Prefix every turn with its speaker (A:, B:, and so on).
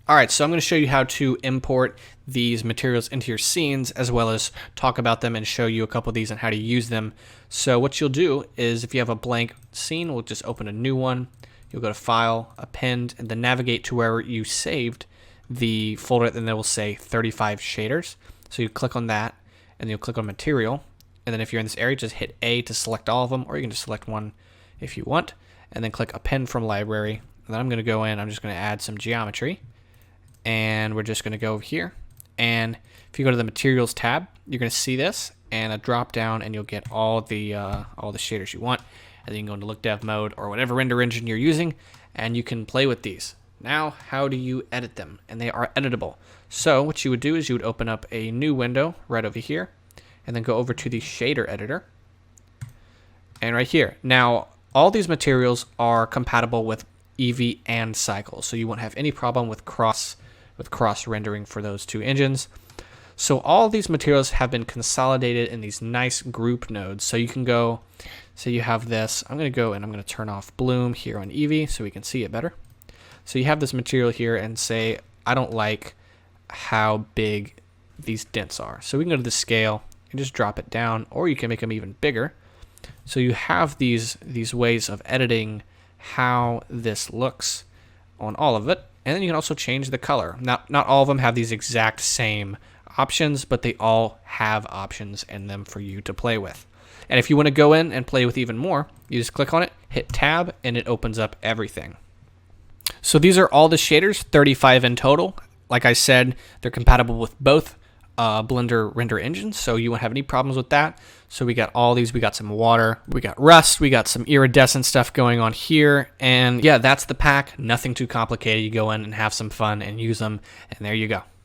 A: All right, so I'm going to show you how to import these materials into your scenes, as well as talk about them and show you a couple of these and how to use them. So what you'll do is, if you have a blank scene, we'll just open a new one. You'll go to File, Append, and then navigate to where you saved the folder, and then it will say 35 shaders. So you click on that, and you'll click on Material, and then if you're in this area, just hit A to select all of them, or you can just select one if you want, and then click Append from Library. And then I'm going to go in, I'm just going to add some geometry. And we're just going to go over here, and if you go to the Materials tab, you're going to see this and a drop down, and you'll get all the shaders you want. And then you can go into Look Dev mode or whatever render engine you're using, and you can play with these. Now, how do you edit them? And they are editable. So what you would do is you would open up a new window right over here, and then go over to the shader editor, and right here. Now, all these materials are compatible with Eevee and Cycle, so you won't have any problem with cross rendering for those two engines. So all these materials have been consolidated in these nice group nodes. So you can go, so you have this, I'm going to go and I'm going to turn off bloom here on Eevee so we can see it better. So you have this material here and say, I don't like how big these dents are. So we can go to the scale and just drop it down, or you can make them even bigger. So you have these ways of editing how this looks on all of it. And then you can also change the color. Not all of them have these exact same options, but they all have options in them for you to play with. And if you want to go in and play with even more, you just click on it, hit tab, and it opens up everything. So these are all the shaders, 35 in total. Like I said, they're compatible with both Blender render engines, so you won't have any problems with that. So we got all these, we got some water, we got rust, we got some iridescent stuff going on here, and yeah, that's the pack. Nothing too complicated. You go in and have some fun and use them, and there you go.